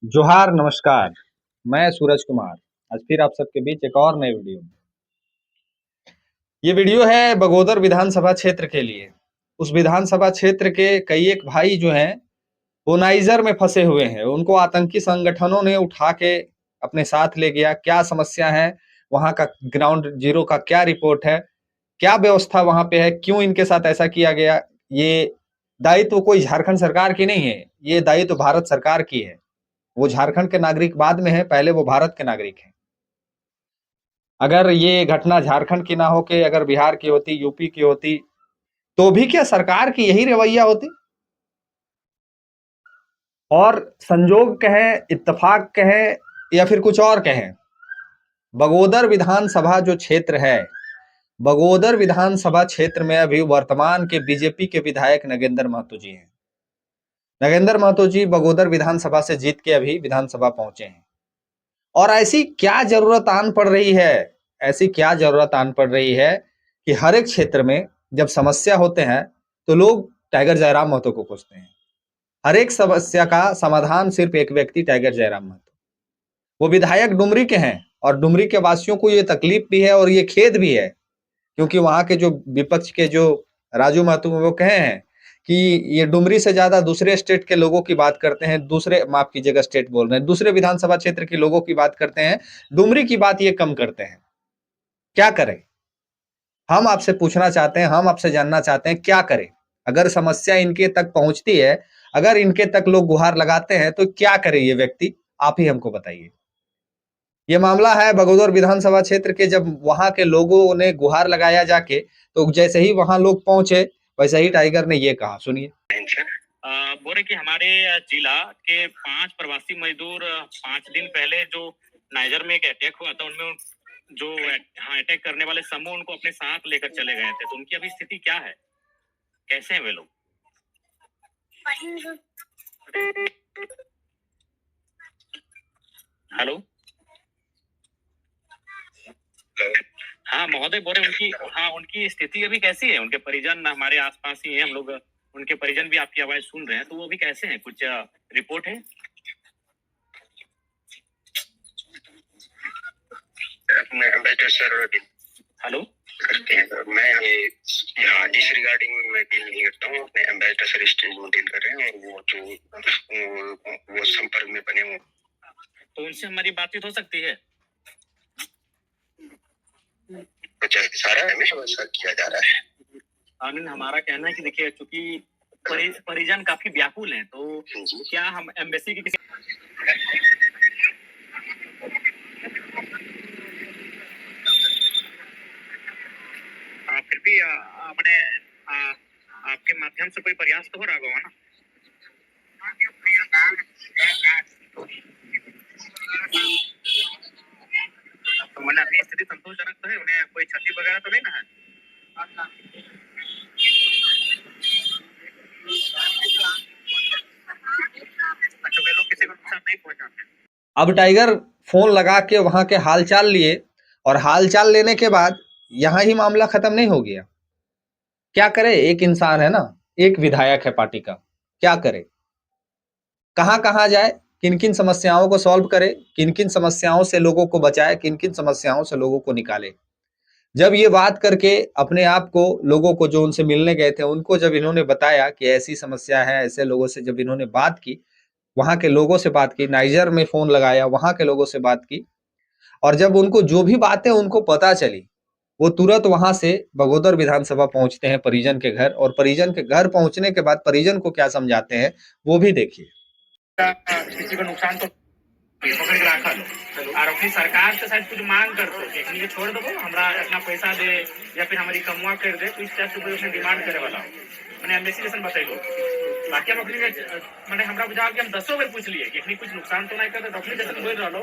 जोहार नमस्कार। मैं सूरज कुमार आज फिर आप सबके बीच एक और नए वीडियो में। ये वीडियो है बगोदर विधानसभा क्षेत्र के लिए। उस विधानसभा क्षेत्र के कई एक भाई जो हैं वो नाइजर में फंसे हुए हैं। उनको आतंकी संगठनों ने उठा के अपने साथ ले गया। क्या समस्या है, वहां का ग्राउंड जीरो का क्या रिपोर्ट है, क्या व्यवस्था वहां पे है, क्यों इनके साथ ऐसा किया गया, ये दायित्व कोई झारखंड सरकार की नहीं है, ये दायित्व भारत सरकार की है। वो झारखंड के नागरिक बाद में है, पहले वो भारत के नागरिक हैं। अगर ये घटना झारखंड की ना होके अगर बिहार की होती, यूपी की होती, तो भी क्या सरकार की यही रवैया होती? और संजोग कहें, इत्तेफाक कहें या फिर कुछ और कहें, बगोदर विधानसभा जो क्षेत्र है, बगोदर विधानसभा क्षेत्र में अभी वर्तमान के बीजेपी के विधायक नगेंद्र महतो जी हैं। नगेंद्र महतो जी बगोदर विधानसभा से जीत के अभी विधानसभा पहुंचे हैं। और ऐसी क्या जरूरत आन पड़ रही है, ऐसी क्या जरूरत आन पड़ रही है कि हर एक क्षेत्र में जब समस्या होते हैं तो लोग टाइगर जयराम महतो को खोजते हैं। हर एक समस्या का समाधान सिर्फ एक व्यक्ति, टाइगर जयराम महतो। वो विधायक डुमरी के हैं और डुमरी के वासियों को ये तकलीफ भी है और ये खेद भी है, क्योंकि वहां के जो विपक्ष के जो राजू महतो वो कहे हैं कि ये डुमरी से ज्यादा दूसरे स्टेट के लोगों की बात करते हैं, दूसरे, माफ कीजिएगा स्टेट बोल रहे हैं, दूसरे विधानसभा क्षेत्र के लोगों की बात करते हैं, डुमरी की बात ये कम करते हैं। क्या करें? हम आपसे पूछना चाहते हैं, हम आपसे जानना चाहते हैं, क्या करें? अगर समस्या इनके तक पहुंचती है, अगर इनके तक लोग गुहार लगाते हैं, तो क्या करे ये व्यक्ति? आप ही हमको बताइए। ये मामला है बगोदर विधानसभा क्षेत्र के। जब वहां के लोगों ने गुहार लगाया जाके, तो जैसे ही वहां लोग पहुंचे, वैसे ही टाइगर ने ये कहा, सुनिए। बोल रहे कि हमारे जिला के 5 प्रवासी मजदूर 5 दिन पहले जो नाइजर में एक अटैक हुआ था, उनमें जो अटैक करने वाले समूह उनको अपने साथ लेकर चले गए थे, तो उनकी अभी स्थिति क्या है, कैसे हैं वे लोग? हेलो, हाँ महोदय, बोले उनकी, हाँ उनकी स्थिति अभी कैसी है? उनके परिजन हमारे आसपास ही हैं, हम लोग उनके परिजन भी आपकी आवाज सुन रहे हैं, तो वो भी कैसे हैं, कुछ रिपोर्ट है? हेलो, मैं यहाँ इस रिगार्डिंग में मैं डील नहीं करता हूँ, अपने एम्बेसडर सर स्टेज में डील कर रहे हैं, और वो जो वो संपर्क में बने हुए, तो उनसे हमारी बातचीत हो सकती है? सारा हमेशा वैसा किया जा रहा है। आनंद, हमारा कहना है कि देखिए, चूंकि परिजन काफी व्याकुल हैं, तो क्या हम एम्बेसी की किसी फिर भी अपने आपके माध्यम से कोई प्रयास तो हो रहा होगा ना? तो मैंने अपनी स्थिति संतोषजनक तो है, उन्हें कोई क्षति वगैरह तो नहीं ना है? अच्छा, वे लोग किसी को नुकसान नहीं पहुंचाते? अब टाइगर फोन लगा के वहां के हालचाल लिए, और हालचाल लेने के बाद यहां ही मामला खत्म नहीं हो गया। क्या करे? एक इंसान है ना, एक विधायक है पार्टी का, क्या करे? कहां कहां जाए, किन किन समस्याओं को सॉल्व करे, किन किन समस्याओं से लोगों को बचाए, किन किन समस्याओं से लोगों को निकाले। जब ये बात करके अपने आप को, लोगों को जो उनसे मिलने गए थे उनको जब इन्होंने बताया कि ऐसी समस्या है, ऐसे लोगों से जब इन्होंने बात की, वहां के लोगों से बात की, नाइजर में फोन लगाया, वहां के लोगों से बात की, और जब उनको जो भी बातें उनको पता चली, वो तुरंत वहां से बगोदर विधानसभा पहुंचते हैं परिजन के घर, और परिजन के घर पहुंचने के बाद परिजन को क्या समझाते हैं वो भी देखिए। किसी को नुकसान तो पकड़ के रखा लो, और अपनी सरकार से शायद कुछ मांग कर दो कि छोड़ दो, हमरा अपना पैसा दे या फिर हमारी कमुआ कर दे, तो इस टाइप से कोई उसने डिमांड करे वाला हो। मैंने एम्बेसी जैसे बताइलो, बाकी हम अपनी मैंने हमरा बुझा कि हम 10 बार पूछ लिए कि कुछ नुकसान तो नहीं करते, अपनी जैसे बोल रहा लो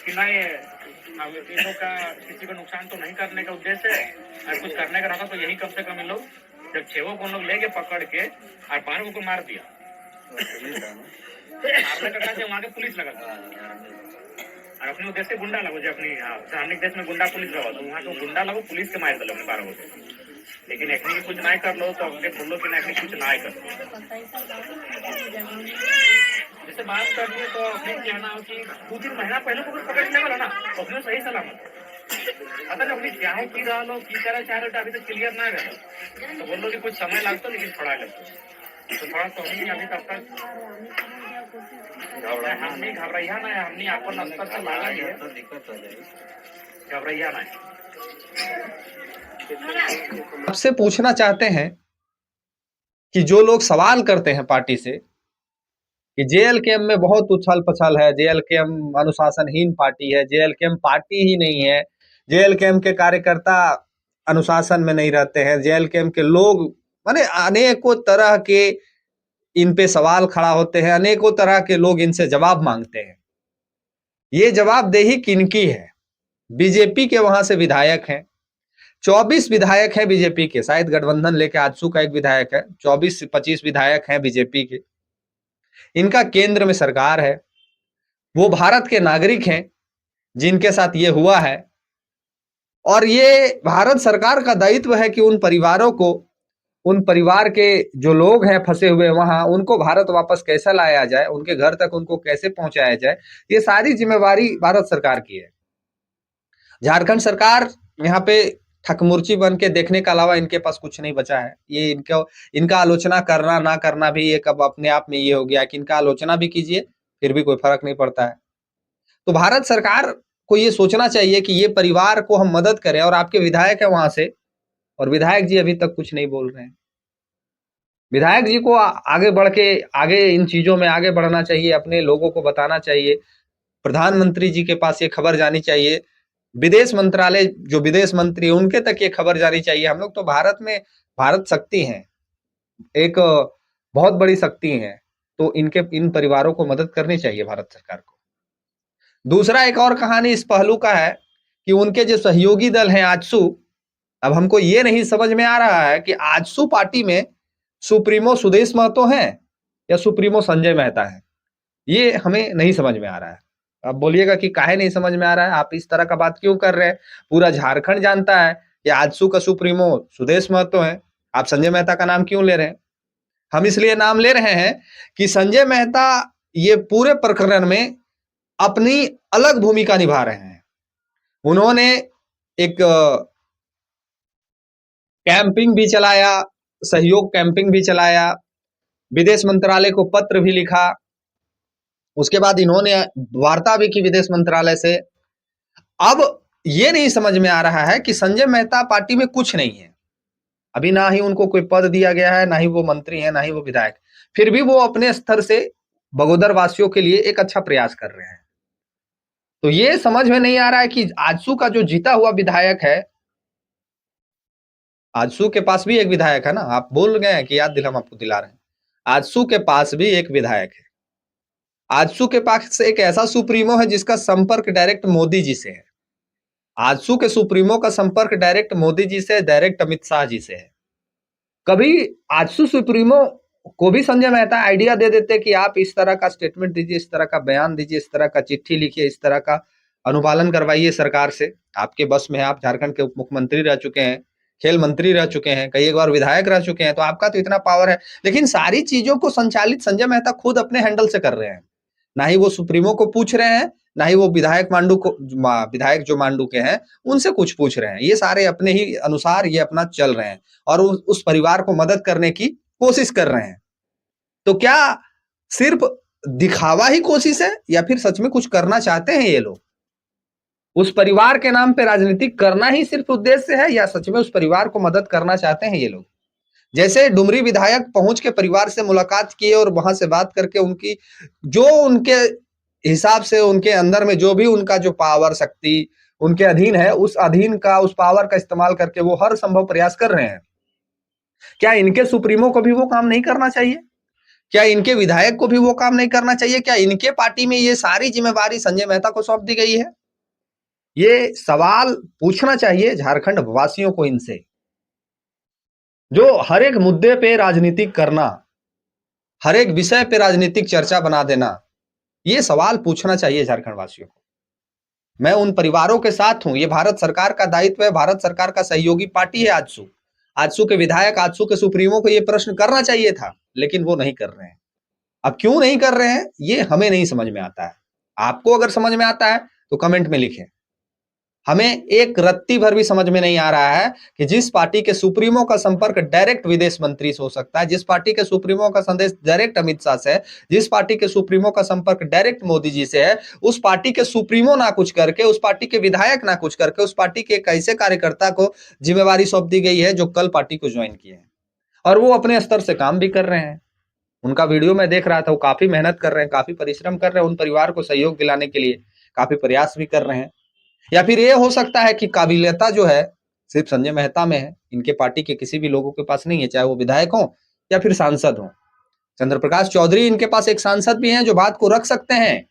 कि नहीं, इन लोग का किसी को नुकसान तो नहीं करने का उद्देश्य है, कुछ करने का रहा तो यही कम से कम इन लोग जब 6 को लोग लेके पकड़ के और 12 को मार दिया, वहां के पुलिस लगा और अपने देश के गुंडा लगो, जो अपनी सामने देश में गुंडा पुलिस रहो, तो वहाँ तो गुंडा लगो, पुलिस के मार दो अपने 12 को। लेकिन एक कुछ नहीं कर लो तो अगले बोलो कि नहीं कुछ नहीं कर। जैसे बात करनी है तो अपने कहना हो कि 2-3 महीना पहले को पकड़ लेवल है ना तो अपने सही सलामत अगर अपनी क्या की रहा लो की करे चाह रहे अभी तो क्लियर ना रहे तो बोल लो कि कुछ समय लगता लेकिन थोड़ा लगता तो थोड़ा तो हमने अभी तब तक हमने घबराइया ना हमने आपको स्तर से लागा है तो दिक्कत हो जाएगी घबराइया ना आपसे पूछना चाहते हैं कि जो लोग सवाल करते हैं पार्टी से कि जेएलकेएम में बहुत उछल पछल है, जेएलकेएम अनुशासनहीन पार्टी है, जेएलकेएम पार्टी ही नहीं है, जेएलकेएम के कार्यकर्ता अनुशासन में नहीं रहते हैं, जेएलकेएम के लोग माने अनेकों तरह के इन पे सवाल खड़ा होते हैं, अनेकों तरह के लोग इनसे जवाब मांगते हैं। ये जवाबदेही किनकी है? बीजेपी के वहां से विधायक हैं, 24 विधायक हैं बीजेपी के, शायद गठबंधन लेके आजसू का एक विधायक है, 24-25 विधायक हैं बीजेपी के। इनका केंद्र में सरकार है, वो भारत के नागरिक हैं जिनके साथ ये हुआ है और ये भारत सरकार का दायित्व है कि उन परिवारों को, उन परिवार के जो लोग हैं फंसे हुए वहां, उनको भारत वापस कैसे लाया जाए, उनके घर तक उनको कैसे पहुंचाया जाए, ये सारी जिम्मेवारी भारत सरकार की है। झारखंड सरकार यहाँ पे ठकमुर्ची बन के देखने के अलावा इनके पास कुछ नहीं बचा है। ये इनका आलोचना करना ना करना भी एक अब अपने आप में ये हो गया कि इनका आलोचना भी कीजिए फिर भी कोई फर्क नहीं पड़ता है। तो भारत सरकार को ये सोचना चाहिए कि ये परिवार को हम मदद करें और आपके विधायक है वहां से और विधायक जी अभी तक कुछ नहीं बोल रहे हैं। विधायक जी को आगे बढ़ के आगे इन चीजों में आगे बढ़ना चाहिए, अपने लोगों को बताना चाहिए, प्रधानमंत्री जी के पास ये खबर जानी चाहिए, विदेश मंत्रालय जो विदेश मंत्री उनके तक ये खबर जानी चाहिए। हम लोग तो भारत में, भारत शक्ति है, एक बहुत बड़ी शक्ति है, तो इनके इन परिवारों को मदद करनी चाहिए भारत सरकार को। दूसरा एक और कहानी इस पहलू का है कि उनके जो सहयोगी दल हैं आजसू, अब हमको ये नहीं समझ में आ रहा है कि आजसू पार्टी में सुप्रीमो सुदेश महतो हैं या सुप्रीमो संजय मेहता है, ये हमें नहीं समझ में आ रहा है। आप बोलिएगा कि काहे नहीं समझ में आ रहा है, आप इस तरह का बात क्यों कर रहे हैं? पूरा झारखंड जानता है कि आजसू का सुप्रीमो सुदेश महतो है, आप संजय मेहता का नाम क्यों ले रहे हैं? हम इसलिए नाम ले रहे हैं कि संजय मेहता ये पूरे प्रकरण में अपनी अलग भूमिका निभा रहे हैं। उन्होंने एक कैंपिंग भी चलाया, सहयोग कैंपिंग भी चलाया, विदेश मंत्रालय को पत्र भी लिखा, उसके बाद इन्होंने वार्ता भी की विदेश मंत्रालय से। अब ये नहीं समझ में आ रहा है कि संजय मेहता पार्टी में कुछ नहीं है, अभी ना ही उनको कोई पद दिया गया है, ना ही वो मंत्री है, ना ही वो विधायक, फिर भी वो अपने स्तर से बगोदर वासियों के लिए एक अच्छा प्रयास कर रहे हैं। तो ये समझ में नहीं आ रहा है कि आजसू का जो जीता हुआ विधायक है, आजसू के पास भी एक विधायक है ना, आप भूल गए हैं कि याद दिला, हम आपको दिला रहे हैं, आजसू के पास भी एक विधायक है। आजसू के पास एक ऐसा सुप्रीमो है जिसका संपर्क डायरेक्ट मोदी जी से है। आजसू के सुप्रीमो का संपर्क डायरेक्ट मोदी जी से, डायरेक्ट अमित शाह जी से है। कभी आजसू सुप्रीमो को भी संजय मेहता आइडिया दे देते कि आप इस तरह का स्टेटमेंट दीजिए, इस तरह का बयान दीजिए, इस तरह का चिट्ठी लिखिए, इस तरह का अनुपालन करवाइए सरकार से, आपके बस में है, आप झारखंड के उप मुख्यमंत्री रह चुके हैं, खेल मंत्री रह चुके हैं, कई एक बार विधायक रह चुके हैं, तो आपका तो इतना पावर है। लेकिन सारी चीजों को संचालित संजय मेहता खुद अपने हैंडल से कर रहे हैं, ना ही वो सुप्रीमो को पूछ रहे हैं, ना ही वो विधायक मांडू को, विधायक जो मांडू के हैं उनसे कुछ पूछ रहे हैं। ये सारे अपने ही अनुसार ये अपना चल रहे हैं और उस परिवार को मदद करने की कोशिश कर रहे हैं। तो क्या सिर्फ दिखावा ही कोशिश है या फिर सच में कुछ करना चाहते हैं ये लोग? उस परिवार के नाम पे राजनीति करना ही सिर्फ उद्देश्य है या सच में उस परिवार को मदद करना चाहते हैं ये लोग? जैसे डुमरी विधायक पहुंच के परिवार से मुलाकात किए और वहां से बात करके उनकी जो उनके हिसाब से उनके अंदर में जो भी उनका जो पावर शक्ति उनके अधीन है, उस अधीन का, उस पावर का इस्तेमाल करके वो हर संभव प्रयास कर रहे हैं। क्या इनके सुप्रीमो को भी वो काम नहीं करना चाहिए? क्या इनके विधायक को भी वो काम नहीं करना चाहिए? क्या इनके पार्टी में ये सारी जिम्मेवारी संजय मेहता को सौंप दी गई है? ये सवाल पूछना चाहिए झारखंड वासियों को इनसे। जो हर एक मुद्दे पे राजनीतिक करना, हर एक विषय पे राजनीतिक चर्चा बना देना, ये सवाल पूछना चाहिए झारखंड वासियों को। मैं उन परिवारों के साथ हूं, ये भारत सरकार का दायित्व है, भारत सरकार का सहयोगी पार्टी है आजसू। आजसू के विधायक, आजसू के सुप्रीमो को ये प्रश्न करना चाहिए था, लेकिन वो नहीं कर रहे हैं। अब क्यों नहीं कर रहे हैं ये हमें नहीं समझ में आता है। आपको अगर समझ में आता है तो कमेंट में लिखें। हमें एक रत्ती भर भी समझ में नहीं आ रहा है कि जिस पार्टी के सुप्रीमो का संपर्क डायरेक्ट विदेश मंत्री से हो सकता है, जिस पार्टी के सुप्रीमो का संदेश डायरेक्ट अमित शाह से है, जिस पार्टी के सुप्रीमो का संपर्क डायरेक्ट मोदी जी से है, उस पार्टी के सुप्रीमो ना कुछ करके, उस पार्टी के विधायक ना कुछ करके, उस पार्टी के एक ऐसे कार्यकर्ता को जिम्मेवारी सौंप दी गई है जो कल पार्टी को ज्वाइन किए हैं और वो अपने स्तर से काम भी कर रहे हैं। उनका वीडियो मैं देख रहा था, वो काफी मेहनत कर रहे हैं, काफी परिश्रम कर रहे हैं, उन परिवार को सहयोग दिलाने के लिए काफी प्रयास भी कर रहे हैं। या फिर ये हो सकता है कि काबिलियता जो है सिर्फ संजय मेहता में है, इनके पार्टी के किसी भी लोगों के पास नहीं है, चाहे वो विधायक हो या फिर सांसद हो। चंद्र प्रकाश चौधरी इनके पास एक सांसद भी हैं जो बात को रख सकते हैं,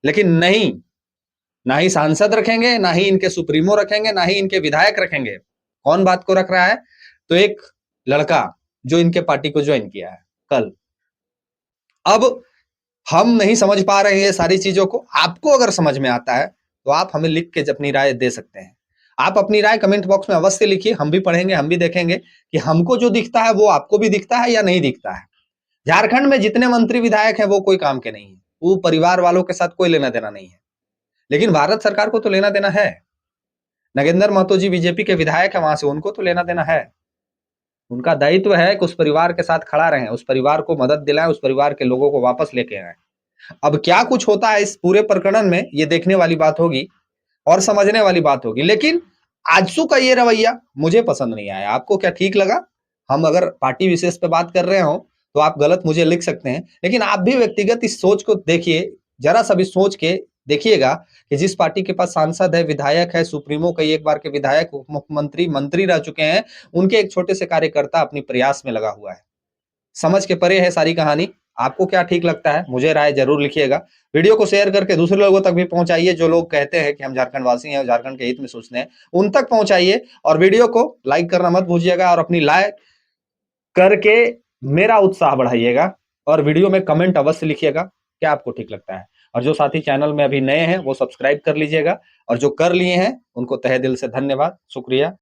लेकिन नहीं, ना ही सांसद रखेंगे, ना ही इनके सुप्रीमो रखेंगे, ना ही इनके विधायक रखेंगे। कौन बात को रख रहा है? तो एक लड़का जो इनके पार्टी को ज्वाइन किया है कल। अब हम नहीं समझ पा रहे हैं ये सारी चीजों को। आपको अगर समझ में आता है तो आप हमें लिख के अपनी राय दे सकते हैं। आप अपनी राय कमेंट बॉक्स में अवश्य लिखिए, हम भी पढ़ेंगे, हम भी देखेंगे कि हमको जो दिखता है वो आपको भी दिखता है या नहीं दिखता है। झारखंड में जितने मंत्री विधायक हैं वो कोई काम के नहीं है, वो परिवार वालों के साथ कोई लेना देना नहीं है, लेकिन भारत सरकार को तो लेना देना है। नगेंद्र महतो जी बीजेपी के विधायक है वहां से, उनको तो लेना देना है। उनका दायित्व है कि उस परिवार के साथ खड़ा रहें, उस परिवार को मदद दिलाएं, उस परिवार के लोगों को वापस लेके आए। अब क्या कुछ होता है इस पूरे प्रकरण में, ये देखने वाली बात होगी और समझने वाली बात होगी। लेकिन आजसू का ये रवैया मुझे पसंद नहीं आया। आपको क्या ठीक लगा? हम अगर पार्टी विशेष पे बात कर रहे हो तो आप गलत मुझे लिख सकते हैं, लेकिन आप भी व्यक्तिगत इस सोच को देखिए, जरा सा भी सोच के देखिएगा कि जिस पार्टी के पास सांसद है, विधायक है, सुप्रीमो कई एक बार के विधायक, उप मुख्यमंत्री, मंत्री रह चुके हैं, उनके एक छोटे से कार्यकर्ता अपनी प्रयास में लगा हुआ है। समझ के परे है सारी कहानी। आपको क्या ठीक लगता है मुझे राय जरूर लिखिएगा। वीडियो को शेयर करके दूसरे लोगों तक भी पहुंचाइए। जो लोग कहते हैं कि हम झारखंड वासी हैं और झारखंड के हित में सोचते हैं, उन तक पहुंचाइए। और वीडियो को लाइक करना मत भूलिएगा और अपनी लाइक करके मेरा उत्साह बढ़ाइएगा। और वीडियो में कमेंट अवश्य लिखिएगा क्या आपको ठीक लगता है। और जो साथी चैनल में अभी नए हैं वो सब्सक्राइब कर लीजिएगा, और जो कर लिए हैं उनको तहे दिल से धन्यवाद, शुक्रिया।